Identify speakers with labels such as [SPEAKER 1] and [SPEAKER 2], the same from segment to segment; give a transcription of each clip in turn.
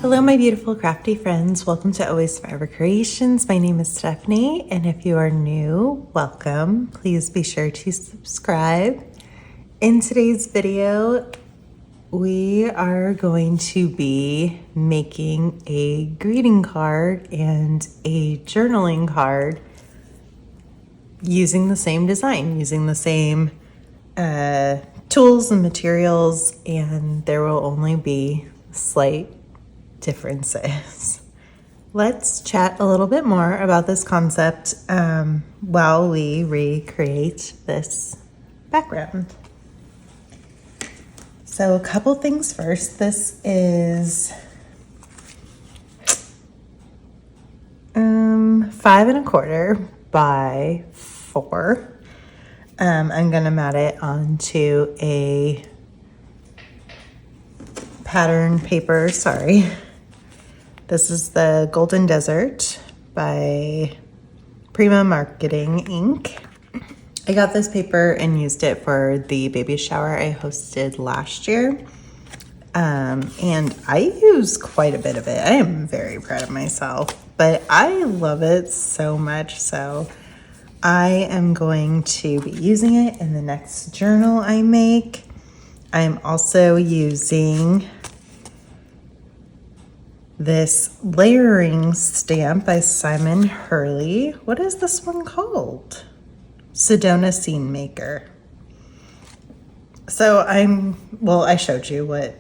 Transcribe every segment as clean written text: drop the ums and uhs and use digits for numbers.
[SPEAKER 1] Hello, my beautiful crafty friends. Welcome to AlwaysForever Creations. My name is Stephanie, and if you are new, welcome. Please be sure to subscribe. In today's video, we are going to be making a greeting card and a journaling card using the same design, using the same tools and materials, and there will only be slight differences. Let's chat a little bit more about this concept while we recreate this background. So a couple things first. This is 5¼ by 4. I'm gonna mat it onto a pattern paper, sorry. This is the Golden Desert by Prima Marketing Inc. I got this paper and used it for the baby shower I hosted last year. And I use quite a bit of it. I am very proud of myself, but I love it so much. So I am going to be using it in the next journal I make. I'm also using this layering stamp by Simon Hurley. What is this one called? Sedona Scene Maker. So I showed you what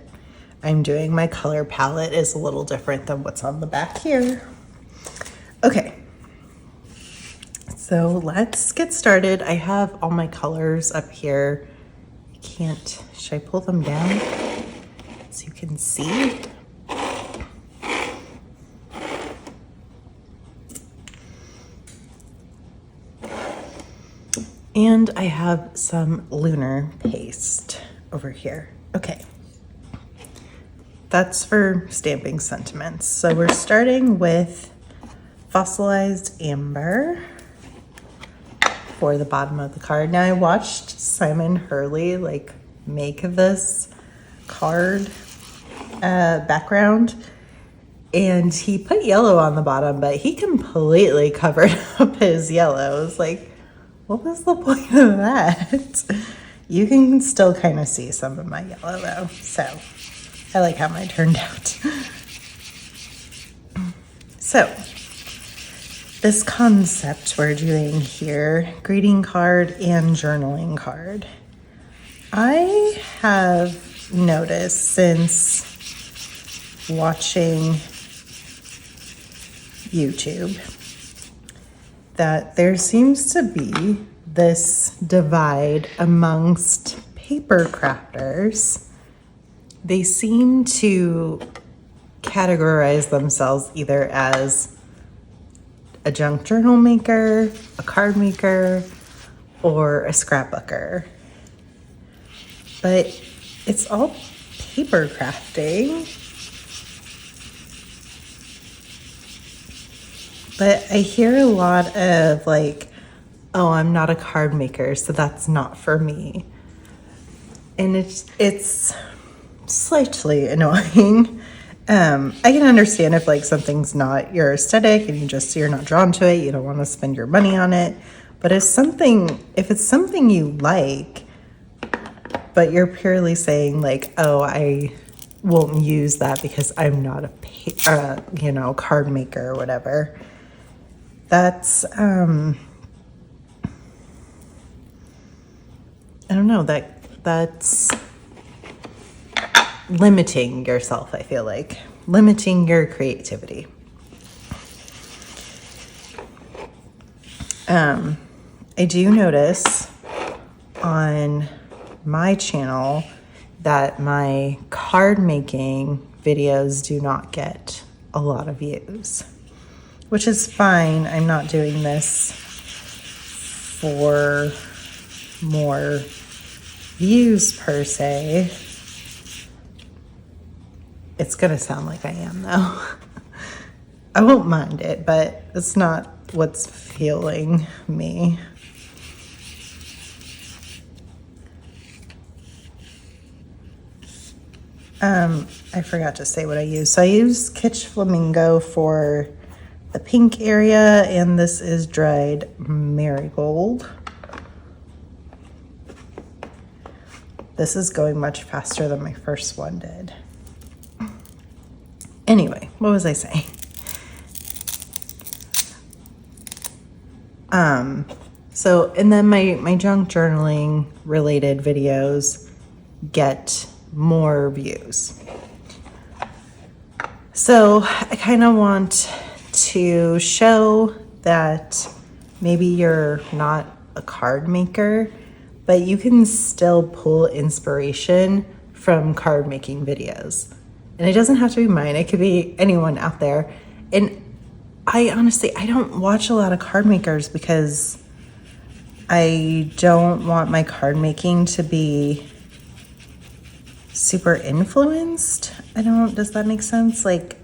[SPEAKER 1] I'm doing. My color palette is a little different than what's on the back here. Okay, so let's get started. I have all my colors up here. Should I pull them down so you can see? And I have some lunar paste over here. Okay, that's for stamping sentiments. So we're starting with fossilized amber for the bottom of the card. Now I watched Simon Hurley make this card background, and he put yellow on the bottom, but he completely covered up his yellow. It was like, what was the point of that? You can still kind of see some of my yellow though, so I like how mine turned out. So this concept we're doing here, greeting card and journaling card, I have noticed since watching YouTube that there seems to be this divide amongst paper crafters. They seem to categorize themselves either as a junk journal maker, a card maker, or a scrapbooker. But it's all paper crafting. But I hear a lot of oh, I'm not a card maker, so that's not for me. And it's slightly annoying. I can understand if something's not your aesthetic and you're not drawn to it, you don't want to spend your money on it. But if it's something you like, but you're purely saying oh, I won't use that because I'm not a card maker or whatever. That's I don't know, that's limiting yourself. I feel like limiting your creativity. I do notice on my channel that my card making videos do not get a lot of views, which is fine. I'm not doing this for more views per se. It's gonna sound like I am though. I won't mind it, but it's not what's fueling me. I forgot to say what I use. So I use Kitsch Flamingo for the pink area, and this is dried marigold. This is going much faster than my first one did. Anyway, what was I saying? So, and then my junk journaling related videos get more views. So I kind of want to show that maybe you're not a card maker, but you can still pull inspiration from card making videos. And it doesn't have to be mine, it could be anyone out there. And I honestly, I don't watch a lot of card makers because I don't want my card making to be super influenced. Does that make sense? Like,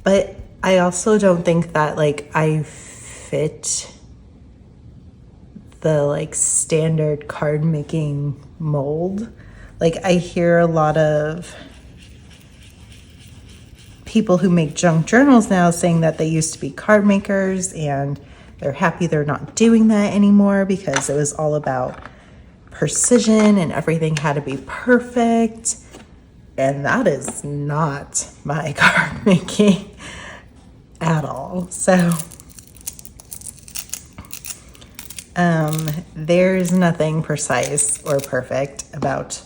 [SPEAKER 1] but I also don't think that like I fit the like standard card making mold. Like I hear a lot of people who make junk journals now saying that they used to be card makers and they're happy they're not doing that anymore because it was all about precision and everything had to be perfect. And that is not my card making at all. So there's nothing precise or perfect about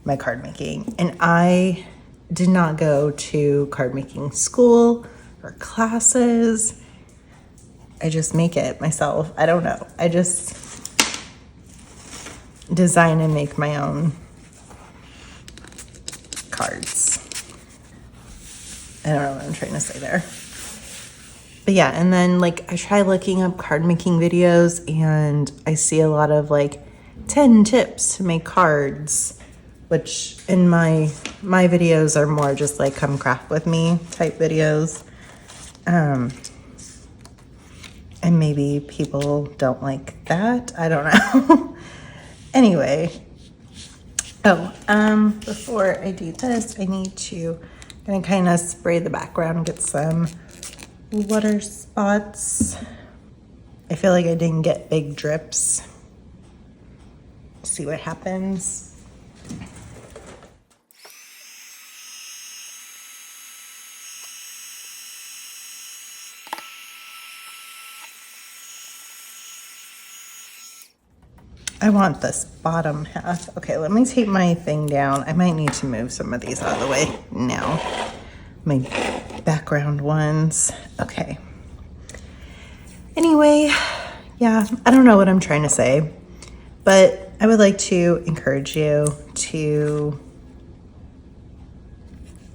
[SPEAKER 1] my card making. And I did not go to card making school or classes. I just make it myself. I don't know. I just design and make my own cards. I don't know what I'm trying to say there. But yeah, and then like I try looking up card making videos and I see a lot of like 10 tips to make cards, which in my videos are more just like come craft with me type videos. And maybe people don't like that. I don't know. Anyway. Before I do this, I need to kind of spray the background, get some water spots. I feel like I didn't get big drips. See what happens. I want this bottom half. Okay, let me take my thing down. I might need to move some of these out of the way now. My background ones. Okay. Anyway, yeah, I don't know what I'm trying to say, but I would like to encourage you to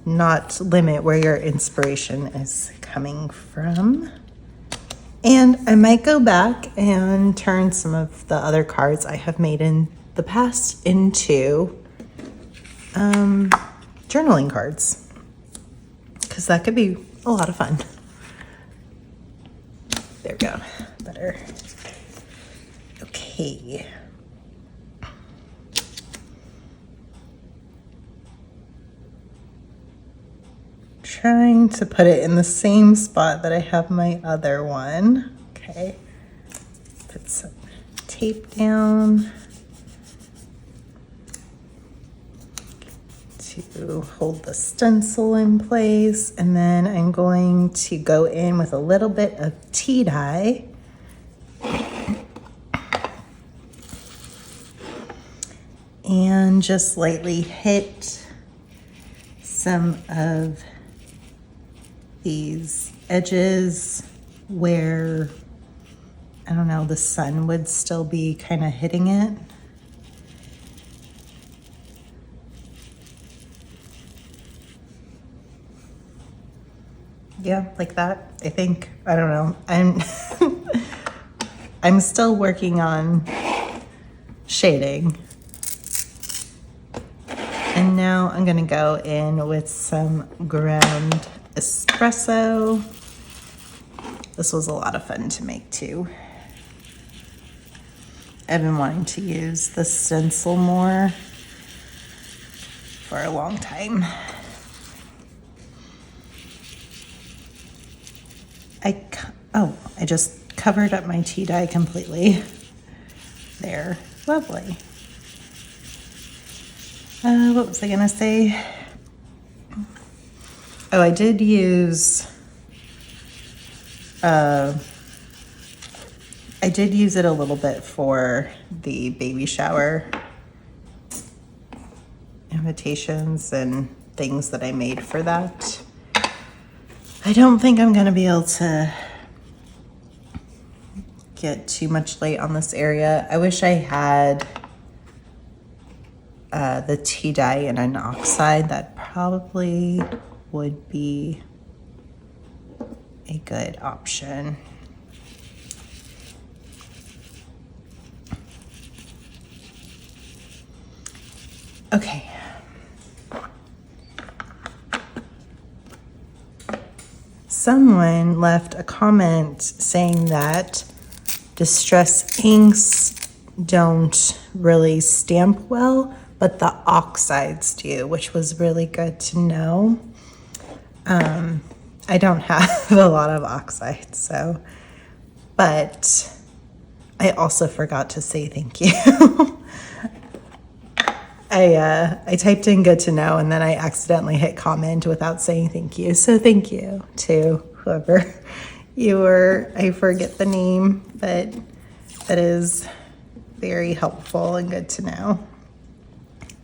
[SPEAKER 1] not limit where your inspiration is coming from. And I might go back and turn some of the other cards I have made in the past into journaling cards, because that could be a lot of fun. There we go, better. Okay. Trying to put it in the same spot that I have my other one. Okay, put some tape down to hold the stencil in place, and then I'm going to go in with a little bit of tea dye and just lightly hit some of these edges where, I don't know, the sun would still be kind of hitting it. Yeah, like that, I think. I don't know. I'm still working on shading. And now I'm gonna go in with some ground espresso. This was a lot of fun to make too. I've been wanting to use the stencil more for a long time. I just covered up my tea dye completely. There, lovely. What was I gonna say? Oh, I did use it a little bit for the baby shower invitations and things that I made for that. I don't think I'm gonna be able to get too much light on this area. I wish I had the tea dye in an oxide. That probably would be a good option. Okay. Someone left a comment saying that distress inks don't really stamp well, but the oxides do, which was really good to know. I don't have a lot of oxides, so, but I also forgot to say thank you. I typed in good to know and then I accidentally hit comment without saying thank you. So thank you to whoever you were. I forget the name, but that is very helpful and good to know.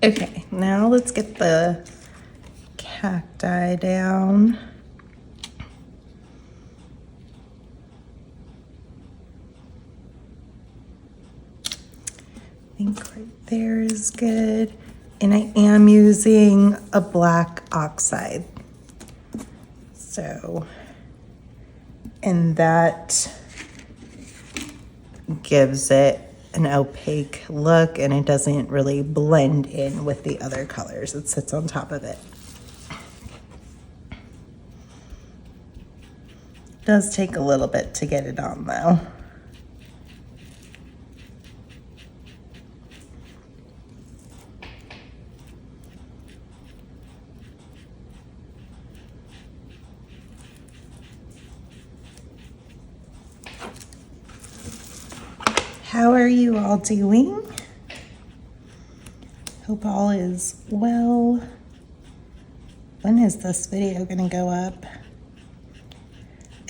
[SPEAKER 1] Okay, now let's get the cacti down. I think right there is good. And I am using a black oxide. So, and that gives it an opaque look and it doesn't really blend in with the other colors. It sits on top of it. It does take a little bit to get it on though. How are you all doing? Hope all is well. When is this video gonna go up?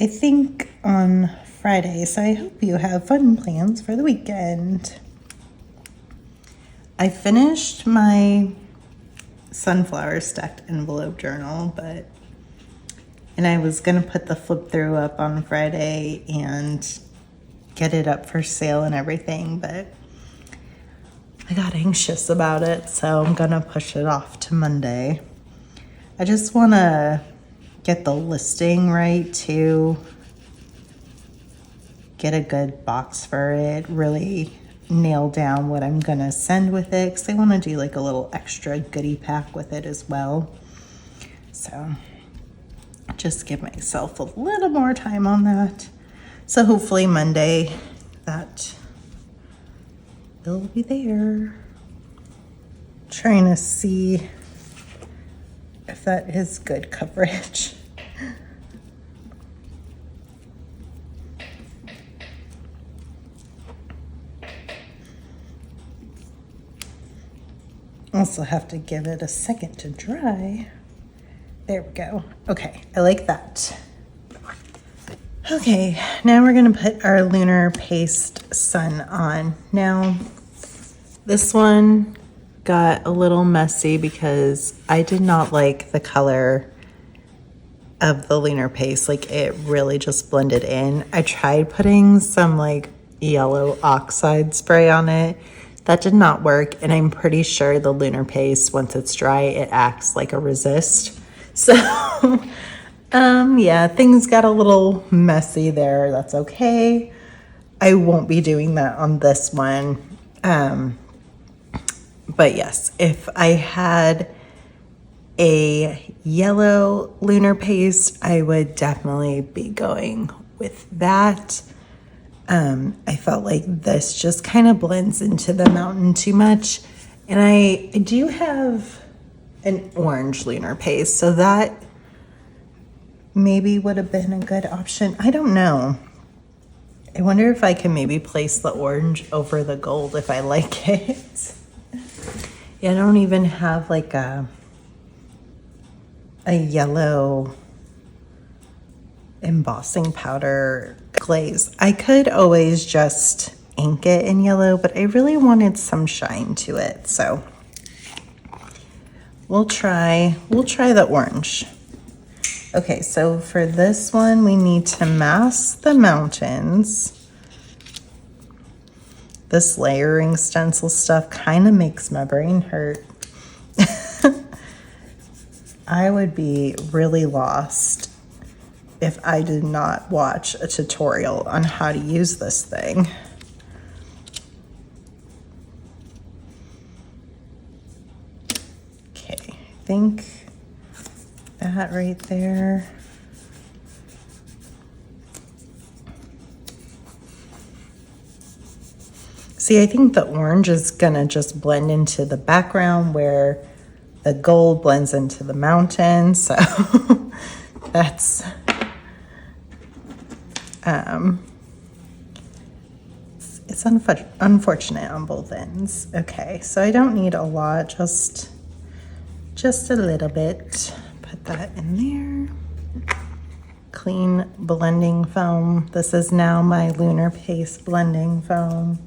[SPEAKER 1] I think on Friday, so I hope you have fun plans for the weekend. I finished my sunflower stacked envelope journal, and I was gonna put the flip through up on Friday and get it up for sale and everything, but I got anxious about it, so I'm gonna push it off to Monday. I just wanna get the listing right to get a good box for it, really nail down what I'm gonna send with it, because I wanna do like a little extra goodie pack with it as well. So just give myself a little more time on that. So hopefully Monday that will be there. Trying to see if that is good coverage. Also have to give it a second to dry. There we go. Okay, I like that. Okay, now we're gonna put our lunar paste sun on. Now, this one got a little messy because I did not like the color of the lunar paste. Like, it really just blended in. I tried putting some like yellow oxide spray on it. That did not work, and I'm pretty sure the lunar paste, once it's dry, it acts like a resist. So yeah, things got a little messy there. That's okay. I won't be doing that on this one. But yes, if I had a yellow lunar paste, I would definitely be going with that. I felt like this just kind of blends into the mountain too much. And I do have an orange lunar paste. So that maybe would have been a good option. I don't know. I wonder if I can maybe place the orange over the gold if I like it. Yeah, I don't even have like a yellow embossing powder glaze. I could always just ink it in yellow, but I really wanted some shine to it. So we'll try the orange. Okay, so for this one, we need to mask the mountains. This layering stencil stuff kind of makes my brain hurt. I would be really lost if I did not watch a tutorial on how to use this thing. Okay, I think that right there. See, I think the orange is gonna just blend into the background where the gold blends into the mountain. So that's, it's unfortunate on both ends. Okay, so I don't need a lot, just a little bit. Put that in there. Clean blending foam. This is now my lunar paste blending foam.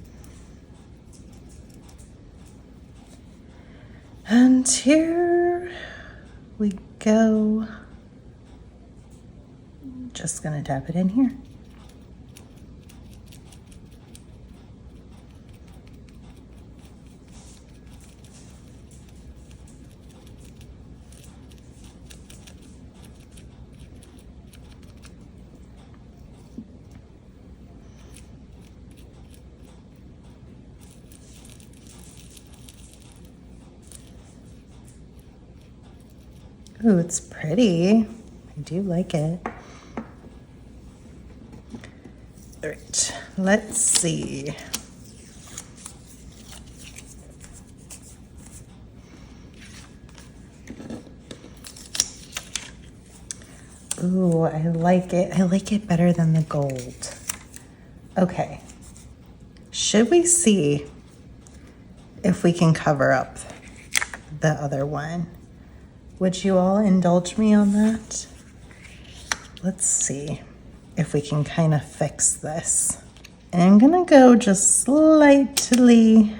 [SPEAKER 1] And here we go. Just gonna tap it in here. Ooh, it's pretty. I do like it. All right, let's see. Ooh, I like it. I like it better than the gold. Okay. Should we see if we can cover up the other one? Would you all indulge me on that? Let's see if we can kind of fix this. And I'm gonna go just slightly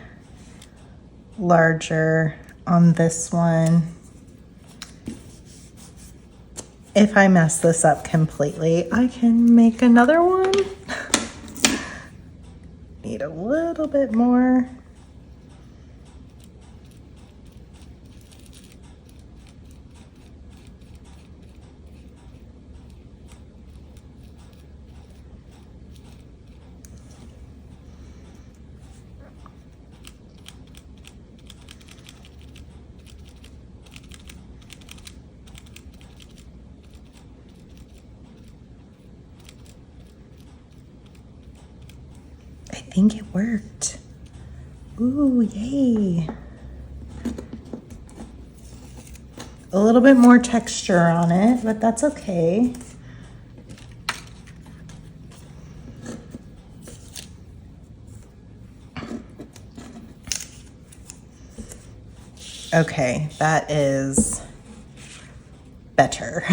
[SPEAKER 1] larger on this one. If I mess this up completely, I can make another one. Need a little bit more. I think it worked. Ooh, yay. A little bit more texture on it, but that's okay. Okay, that is better.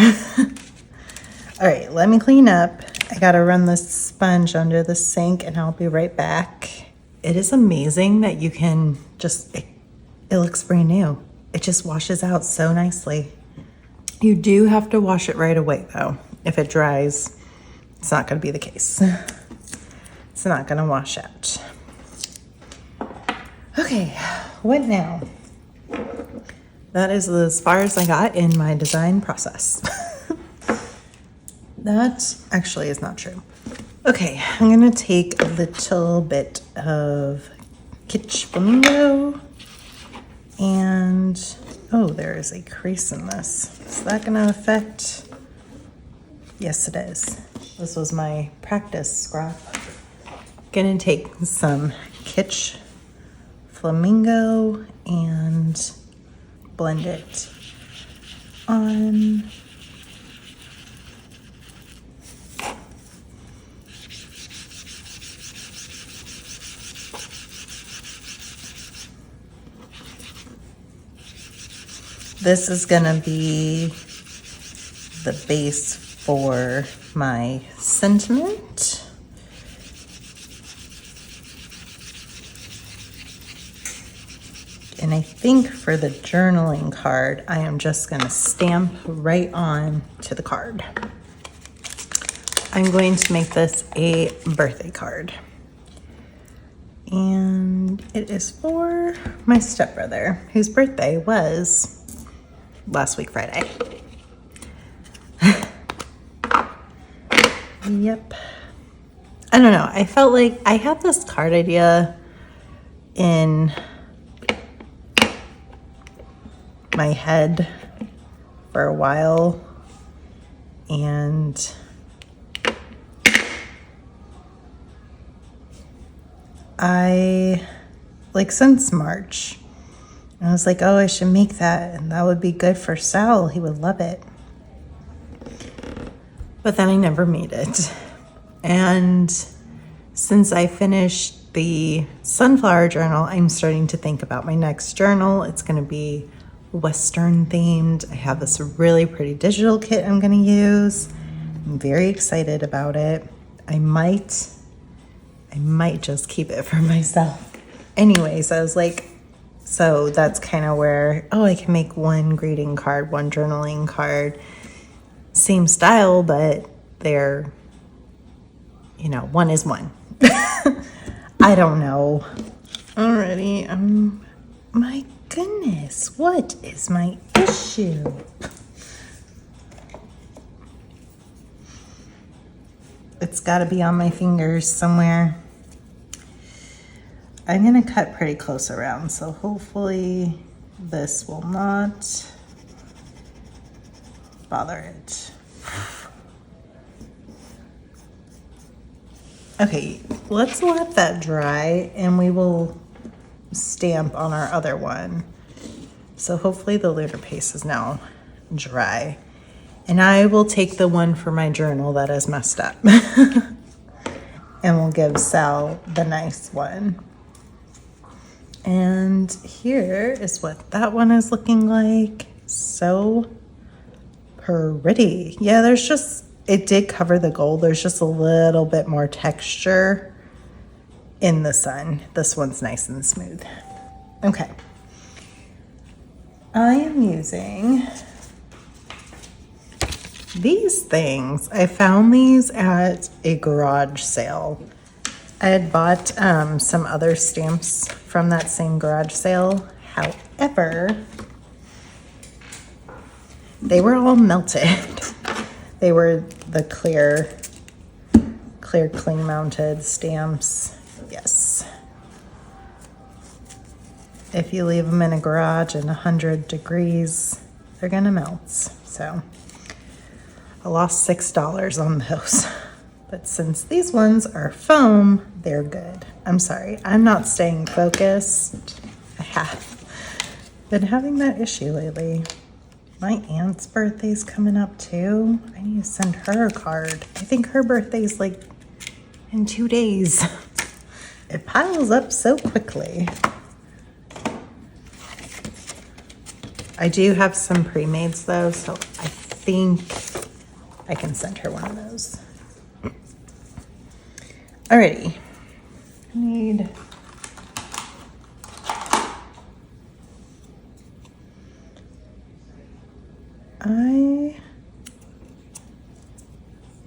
[SPEAKER 1] All right, let me clean up. I gotta run this sponge under the sink and I'll be right back. It is amazing that you can just, it looks brand new. It just washes out so nicely. You do have to wash it right away though. If it dries, it's not gonna be the case. It's not gonna wash out. Okay, what now? That is as far as I got in my design process. That actually is not true. Okay, I'm gonna take a little bit of Kitsch Flamingo and, oh, there is a crease in this. Is that gonna affect? Yes, it is. This was my practice scrap. Gonna take some Kitsch Flamingo and blend it on. This is gonna be the base for my sentiment. And I think for the journaling card, I am just gonna stamp right on to the card. I'm going to make this a birthday card. And it is for my stepbrother, whose birthday was last week Friday. Yep. I don't know. I felt like I had this card idea in my head for a while, and I, like, since March, I was like, oh, I should make that, and that would be good for Sal. He would love it. But then I never made it. And since I finished the sunflower journal, I'm starting to think about my next journal. It's going to be Western themed. I have this really pretty digital kit I'm going to use. I'm very excited about it. I might just keep it for myself. Anyways, I was like, so that's kind of where, oh, I can make one greeting card, one journaling card, same style, but they're, you know, one is one. I don't know. Alrighty, my goodness, what is my issue? It's gotta be on my fingers somewhere. I'm gonna cut pretty close around, so hopefully this will not bother it. Okay, let's let that dry and we will stamp on our other one. So hopefully the lunar paste is now dry. And I will take the one for my journal that is messed up. And we'll give Sal the nice one. And here is what that one is looking like. So pretty. Yeah, there's just, it did cover the gold. There's just a little bit more texture in the sun. This one's nice and smooth. Okay. I am using these things. I found these at a garage sale. I had bought some other stamps from that same garage sale. However, they were all melted. They were the clear cling mounted stamps. Yes. If you leave them in a garage in 100 degrees, they're gonna melt. So I lost $6 on those. But since these ones are foam, they're good. I'm sorry, I'm not staying focused. I have been having that issue lately. My aunt's birthday's coming up too. I need to send her a card. I think her birthday's like in 2 days. It piles up so quickly. I do have some pre-mades though, so I think I can send her one of those. Alrighty, I need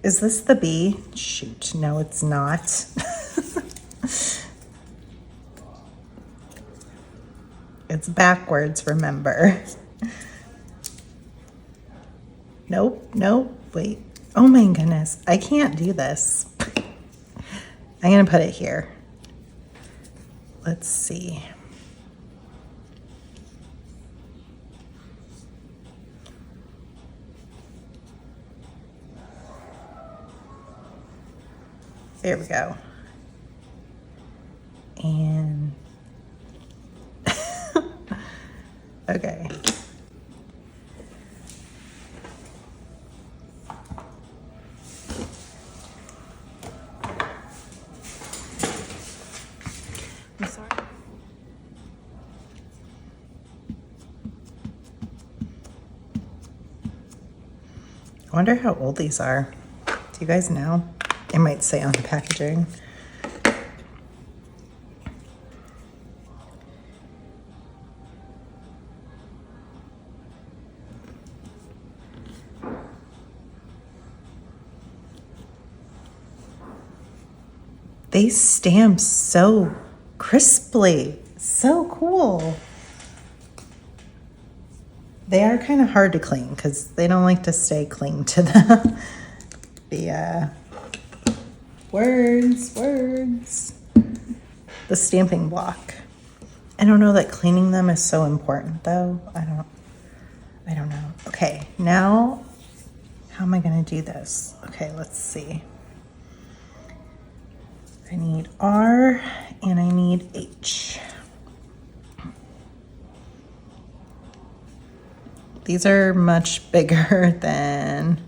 [SPEAKER 1] is this the bee? Shoot, no it's not. It's backwards, remember. Nope, wait. Oh my goodness, I can't do this. I'm gonna put it here. Let's see. There we go. And okay. I wonder how old these are. Do you guys know? It might say on the packaging. They stamp so crisply. So cool. They are kind of hard to clean because they don't like to stay clean to the words. The stamping block. I don't know that cleaning them is so important though. I don't know. Okay, now how am I gonna do this? Okay, let's see. I need R and I need H. These are much bigger than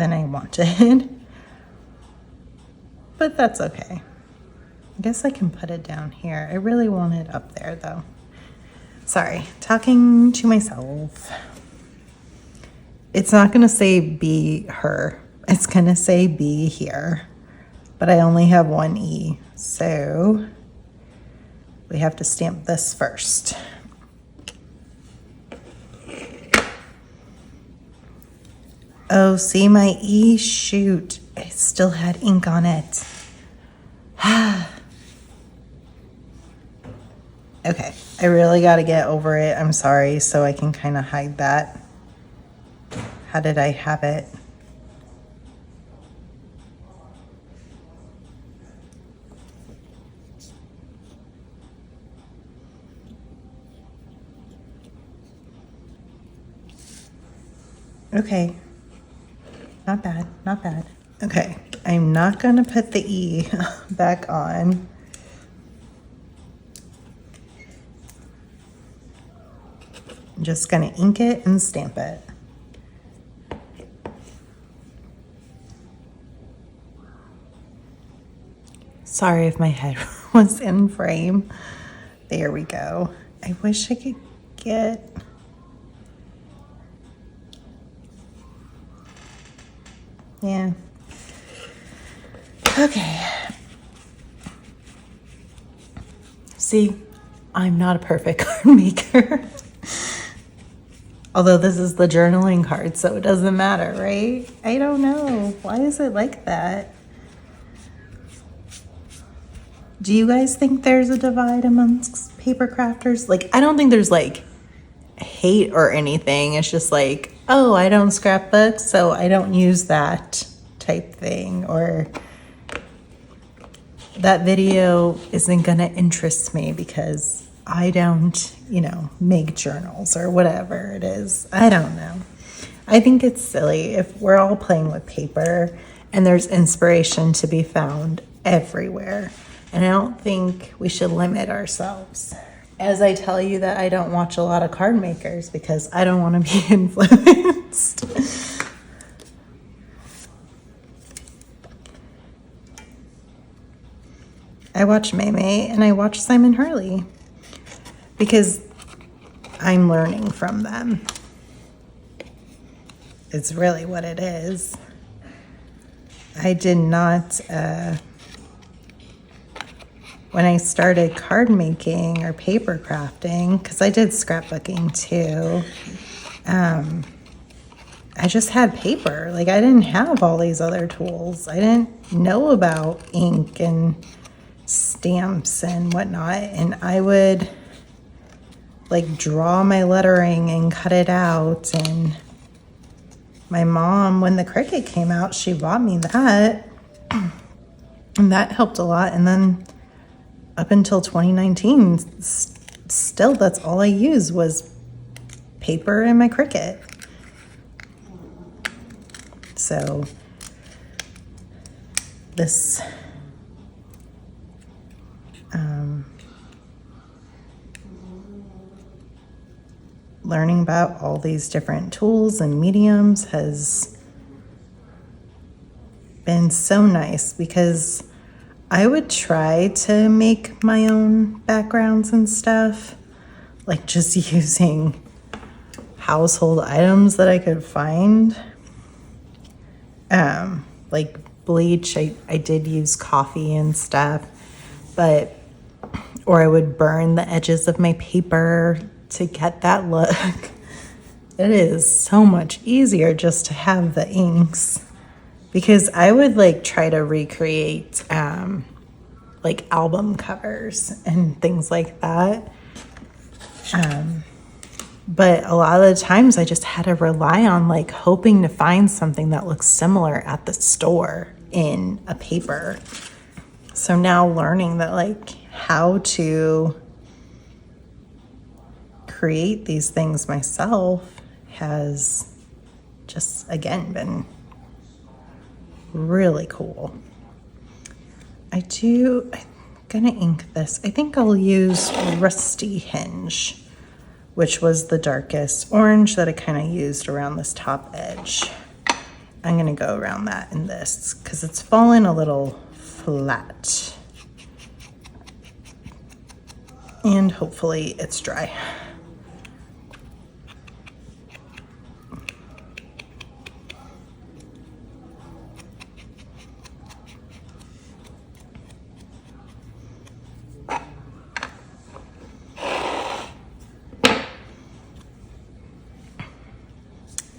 [SPEAKER 1] I wanted, but that's okay. I guess I can put it down here. I really want it up there though. Sorry, talking to myself. It's not gonna say be her. It's gonna say be here. But I only have one E, so we have to stamp this first. Oh, see my E? Shoot, it still had ink on it. Okay, I really gotta get over it. I'm sorry, so I can kind of hide that. How did I have it? Okay, not bad, not bad. Okay, I'm not gonna put the E back on. I'm just gonna ink it and stamp it. Sorry if my head was in frame. There we go. I wish I could get... Yeah. Okay. See, I'm not a perfect card maker. Although this is the journaling card, so it doesn't matter, right? I don't know. Why is it like that? Do you guys think there's a divide amongst paper crafters? Like, I don't think there's like hate or anything. It's just like, oh, I don't scrapbook, so I don't use that type thing, or that video isn't gonna interest me because I don't, you know, make journals or whatever it is. I don't know. I think it's silly if we're all playing with paper and there's inspiration to be found everywhere. And I don't think we should limit ourselves. As I tell you that I don't watch a lot of card makers because I don't want to be influenced. I watch Maymay and I watch Simon Hurley because I'm learning from them. It's really what it is. I did not... when I started card making or paper crafting, because I did scrapbooking too, I just had paper. Like, I didn't have all these other tools. I didn't know about ink and stamps and whatnot. And I would like draw my lettering and cut it out. And my mom, when the Cricut came out, she bought me that. And that helped a lot. And then up until 2019, still that's all I used was paper and my Cricut. So this learning about all these different tools and mediums has been so nice because I would try to make my own backgrounds and stuff, like just using household items that I could find. Like bleach, I did use coffee and stuff, but, or I would burn the edges of my paper to get that look. It is so much easier just to have the inks, because I would like try to recreate like album covers and things like that. But a lot of the times I just had to rely on like hoping to find something that looks similar at the store in a paper. So now learning that like how to create these things myself has just again been really cool. I'm gonna ink this. I think I'll use Rusty Hinge, which was the darkest orange that I kind of used around this top edge. I'm gonna go around that in this because it's fallen a little flat. And hopefully it's dry.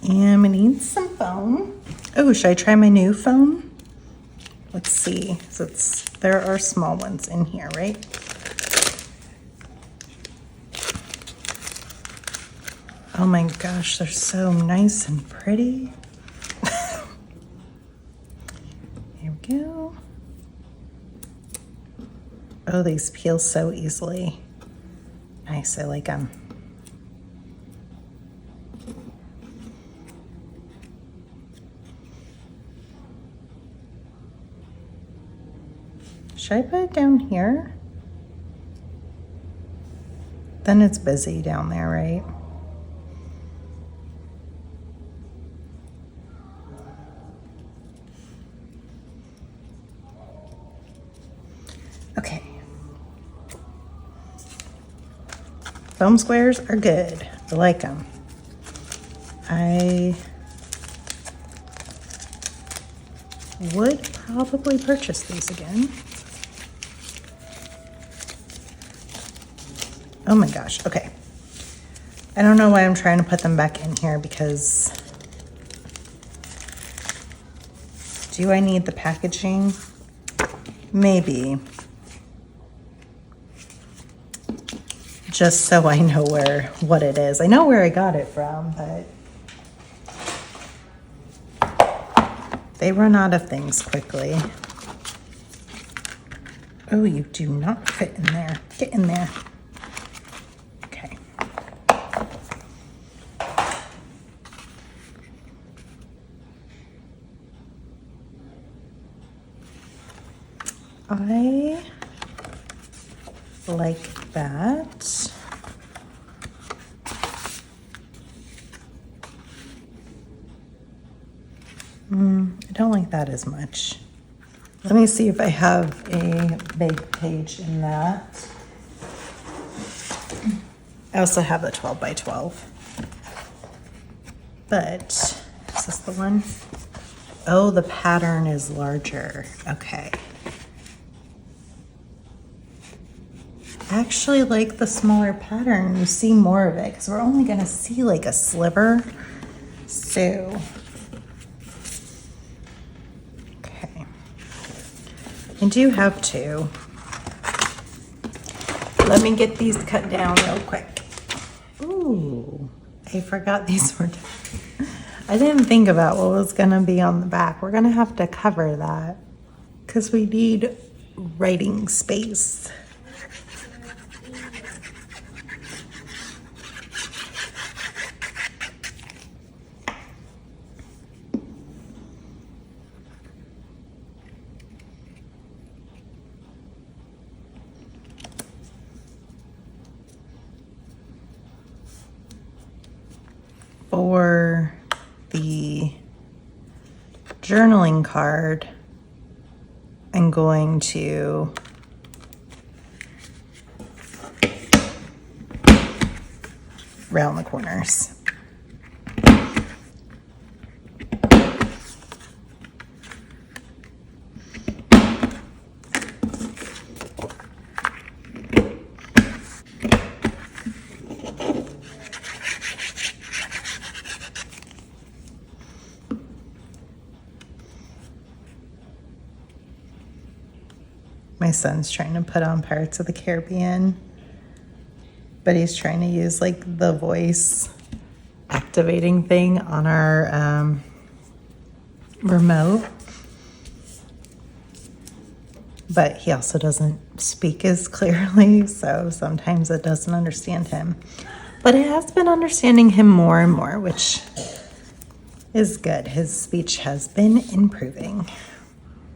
[SPEAKER 1] And I'm gonna need some foam. Oh, should I try my new foam? Let's see. So there are small ones in here, right? Oh my gosh, they're so nice and pretty. Here we go. Oh, these peel so easily. Nice, I like them. Should I put it down here? Then it's busy down there, right? Okay. Foam squares are good. I like them. I would probably purchase these again. Oh my gosh, okay. I don't know why I'm trying to put them back in here because do I need the packaging? Maybe. Just so I know what it is. I know where I got it from, but they run out of things quickly. Oh, you do not fit in there. Get in there. Okay. I like that. I don't like that as much. Let me see if I have a big page in that. I also have a 12 by 12. But is this the one? Oh, the pattern is larger. Okay. I actually like the smaller pattern. You see more of it because we're only going to see like a sliver. So, okay. I do have two. Let me get these cut down real quick. Ooh, I forgot these were done. I didn't think about what was going to be on the back. We're going to have to cover that because we need writing space. For the journaling card, I'm going to round the corners. My son's trying to put on Pirates of the Caribbean, but he's trying to use like the voice activating thing on our remote. But he also doesn't speak as clearly, so sometimes it doesn't understand him. But it has been understanding him more and more, which is good. His speech has been improving.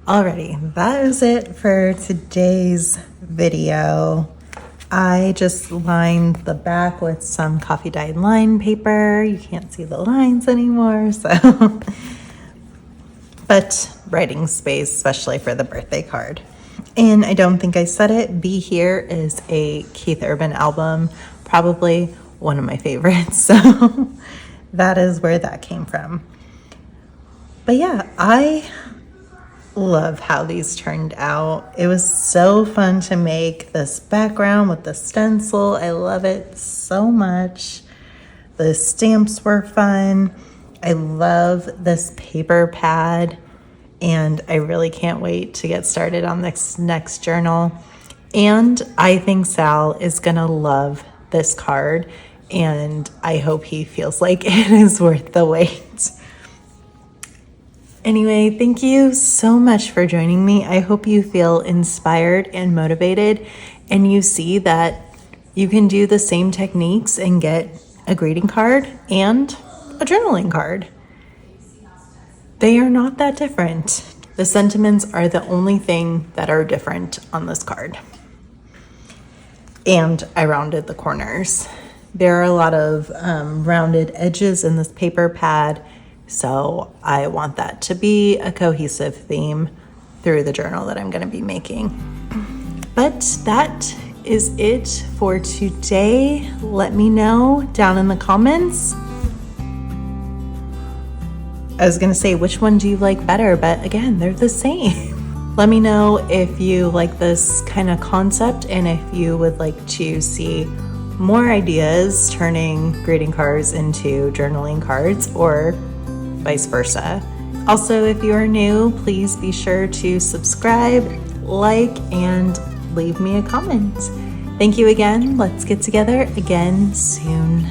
[SPEAKER 1] Alrighty, that is it for today's video. I just lined the back with some coffee dyed line paper. You can't see the lines anymore, so. But writing space, especially for the birthday card. And I don't think I said it, Be Here is a Keith Urban album, probably one of my favorites. So that is where that came from. But yeah, I love how these turned out. It was so fun to make this background with the stencil. I love it so much. The stamps were fun. I love this paper pad, and I really can't wait to get started on this next journal. And I think Sal is gonna love this card, and I hope he feels like it is worth the wait. Anyway, thank you so much for joining me. I hope you feel inspired and motivated, and you see that you can do the same techniques and get a greeting card and a journaling card. They are not that different. The sentiments are the only thing that are different on this card. And I rounded the corners. There are a lot of rounded edges in this paper pad, so I want that to be a cohesive theme through the journal that I'm going to be making. But that is it for today. Let me know down in the comments. I was going to say, which one do you like better? But again, they're the same. Let me know if you like this kind of concept and if you would like to see more ideas turning greeting cards into journaling cards, or vice versa. Also, if you are new, please be sure to subscribe, like, and leave me a comment. Thank you again. Let's get together again soon.